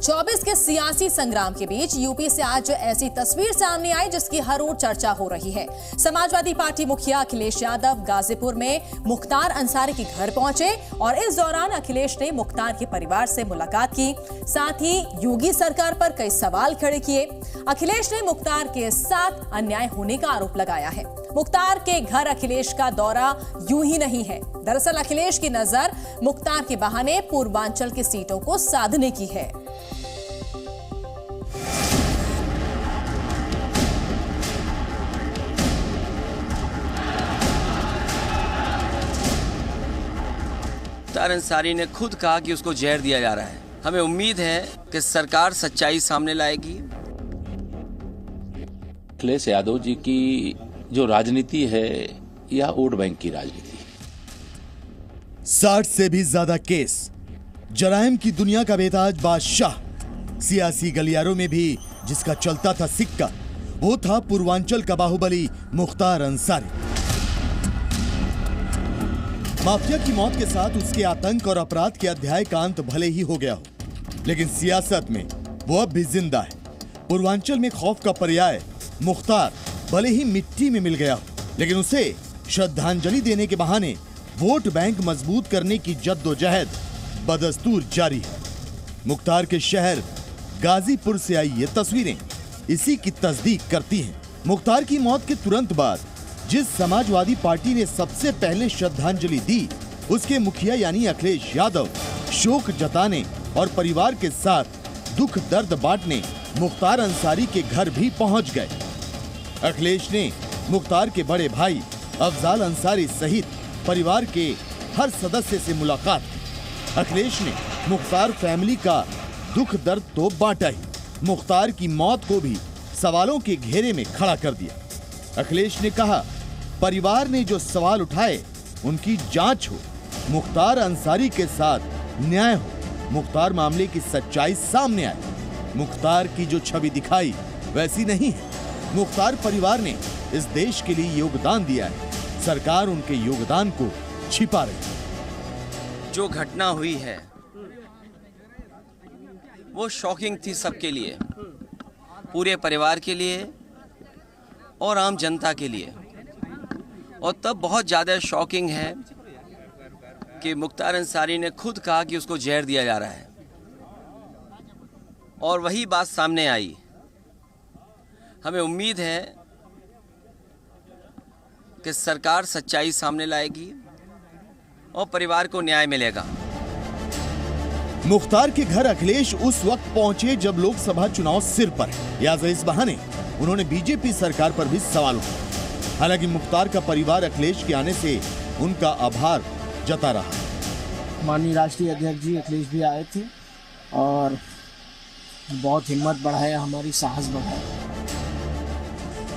2024 के सियासी संग्राम के बीच यूपी से आज ऐसी तस्वीर सामने आई जिसकी हर ओर चर्चा हो रही है। समाजवादी पार्टी मुखिया अखिलेश यादव गाजीपुर में मुख्तार अंसारी के घर पहुंचे और इस दौरान अखिलेश ने मुख्तार के परिवार से मुलाकात की, साथ ही योगी सरकार पर कई सवाल खड़े किए। अखिलेश ने मुख्तार के साथ अन्याय होने का आरोप लगाया है। मुख्तार के घर अखिलेश का दौरा यूं ही नहीं है। दरअसल अखिलेश की नजर मुख्तार के बहाने पूर्वांचल की सीटों को साधने की है। मुख्तार अंसारी ने खुद कहा कि उसको जहर दिया जा रहा है। हमें उम्मीद है कि सरकार सच्चाई सामने लाएगी। अखिलेश यादव जी की जो राजनीति है यह वोट बैंक की राजनीति है। 60 से भी ज्यादा केस, जराइम की दुनिया का बेताज बादशाह, सियासी गलियारों में भी जिसका चलता था सिक्का, वो था पूर्वांचल का बाहुबली मुख्तार अंसारी। माफिया की मौत के साथ उसके आतंक और अपराध के अध्याय का अंत भले ही हो गया हो, लेकिन सियासत में वो अब भी जिंदा है। पूर्वांचल में खौफ का पर्याय मुख्तार भले ही मिट्टी में मिल गया हो, लेकिन उसे श्रद्धांजलि देने के बहाने वोट बैंक मजबूत करने की जद्दोजहद बदस्तूर जारी है। मुख्तार के शहर गाजीपुर से आई ये तस्वीरें इसी की तस्दीक करती हैं। मुख्तार की मौत के तुरंत बाद जिस समाजवादी पार्टी ने सबसे पहले श्रद्धांजलि दी, उसके मुखिया यानी अखिलेश यादव शोक जताने और परिवार के साथ दुख दर्द बांटने मुख्तार अंसारी के घर भी पहुंच गए। अखिलेश ने मुख्तार के बड़े भाई अफजाल अंसारी सहित परिवार के हर सदस्य से मुलाकात की। अखिलेश ने मुख्तार फैमिली का दुख दर्द तो बांटा ही, मुख्तार की मौत को भी सवालों के घेरे में खड़ा कर दिया। अखिलेश ने कहा, परिवार ने जो सवाल उठाए उनकी जांच हो, मुख्तार अंसारी के साथ न्याय हो, मुख्तार मामले की सच्चाई सामने आए। मुख्तार की जो छवि दिखाई वैसी नहीं है। मुख्तार परिवार ने इस देश के लिए योगदान दिया है, सरकार उनके योगदान को छिपा रही है। जो घटना हुई है वो शॉकिंग थी सबके लिए, पूरे परिवार के लिए और आम जनता के लिए। और तब बहुत ज़्यादा शॉकिंग है कि मुख्तार अंसारी ने खुद कहा कि उसको जहर दिया जा रहा है और वही बात सामने आई। हमें उम्मीद है कि सरकार सच्चाई सामने लाएगी और परिवार को न्याय मिलेगा। मुख्तार के घर अखिलेश उस वक्त पहुंचे जब लोकसभा चुनाव सिर पर है, लिहाजा इस बहाने उन्होंने बीजेपी सरकार पर भी सवाल उठाए। हालांकि मुख्तार का परिवार अखिलेश के आने से उनका आभार जता रहा। माननीय राष्ट्रीय अध्यक्ष जी अखिलेश भी आए थे और बहुत हिम्मत बढ़ाया, हमारी साहस बढ़ाया।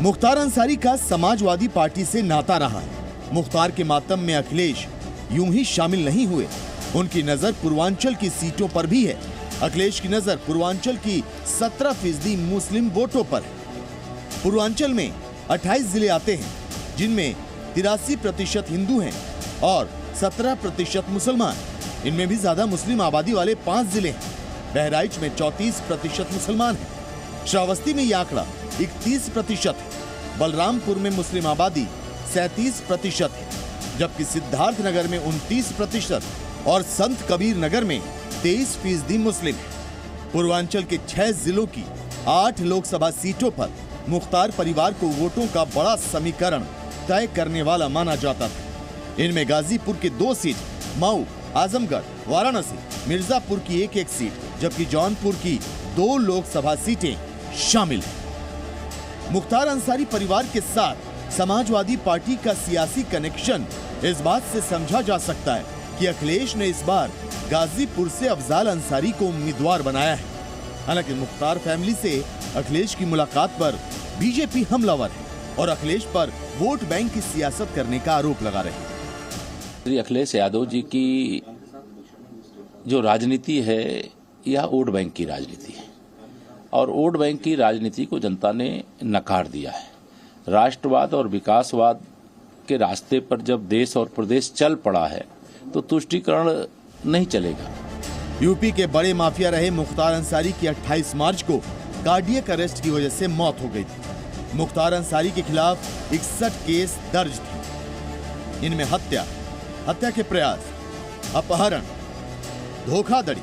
मुख्तार अंसारी का समाजवादी पार्टी से नाता रहा है। मुख्तार के मातम में अखिलेश यूं ही शामिल नहीं हुए, उनकी नजर पूर्वांचल की सीटों पर भी है। अखिलेश की नजर पूर्वांचल की 17% मुस्लिम वोटों पर है। पूर्वांचल में 28 जिले आते हैं, जिनमें 83% हिंदू हैं और 17% मुसलमान। इनमें भी ज्यादा मुस्लिम आबादी वाले 5 जिले हैं। बहराइच में 34% मुसलमान हैं। श्रावस्ती में यह आंकड़ा 31% है। बलरामपुर में मुस्लिम आबादी 37% है, जबकि सिद्धार्थनगर में 29% और संत कबीर नगर में 23% मुस्लिम है। पूर्वांचल के 6 जिलों की 8 लोकसभा सीटों पर मुख्तार परिवार को वोटों का बड़ा समीकरण तय करने वाला माना जाता था। इनमें गाजीपुर के 2 सीट, मऊ, आजमगढ़, वाराणसी, मिर्जापुर की 1-1 सीट, जबकि जौनपुर की 2 लोकसभा सीटें शामिल हैं। मुख्तार अंसारी परिवार के साथ समाजवादी पार्टी का सियासी कनेक्शन इस बात से समझा जा सकता है कि अखिलेश ने इस बार गाजीपुर से अफजाल अंसारी को उम्मीदवार बनाया है। हालांकि मुख्तार फैमिली से अखिलेश की मुलाकात पर बीजेपी हमलावर है और अखिलेश पर वोट बैंक की सियासत करने का आरोप लगा रहे हैं। श्री अखिलेश यादव जी की जो राजनीति है यह वोट बैंक की राजनीति है और वोट बैंक की राजनीति को जनता ने नकार दिया है। राष्ट्रवाद और विकासवाद के रास्ते पर जब देश और प्रदेश चल पड़ा है तो तुष्टीकरण नहीं चलेगा। यूपी के बड़े माफिया रहे मुख्तार अंसारी की 28 मार्च को कार्डियक अरेस्ट की वजह से मौत हो गई थी। मुख्तार अंसारी के खिलाफ 61 केस दर्ज थे। इनमें हत्या के प्रयास, अपहरण, धोखाधड़ी,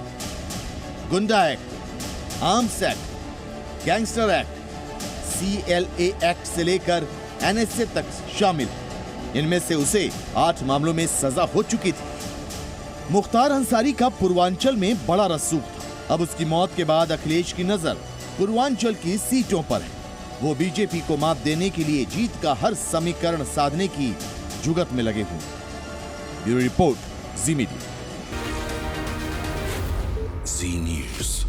गुंडा act, arms act, gangster act, CLA act से लेकर NSA तक शामिल। इनमें से उसे 8 मामलों में सजा हो चुकी थी। मुख्तार अंसारी का पूर्वांचल में बड़ा रसूख था। अब उसकी मौत के बाद अखिलेश की नजर पूर्वांचल की सीटों पर है। वो बीजेपी को मात देने के लिए जीत का हर समीकरण साधने की जुगत में लगे हुए। ब्यूरो रिपोर्ट, जी मीडिया। जी न्यूज़।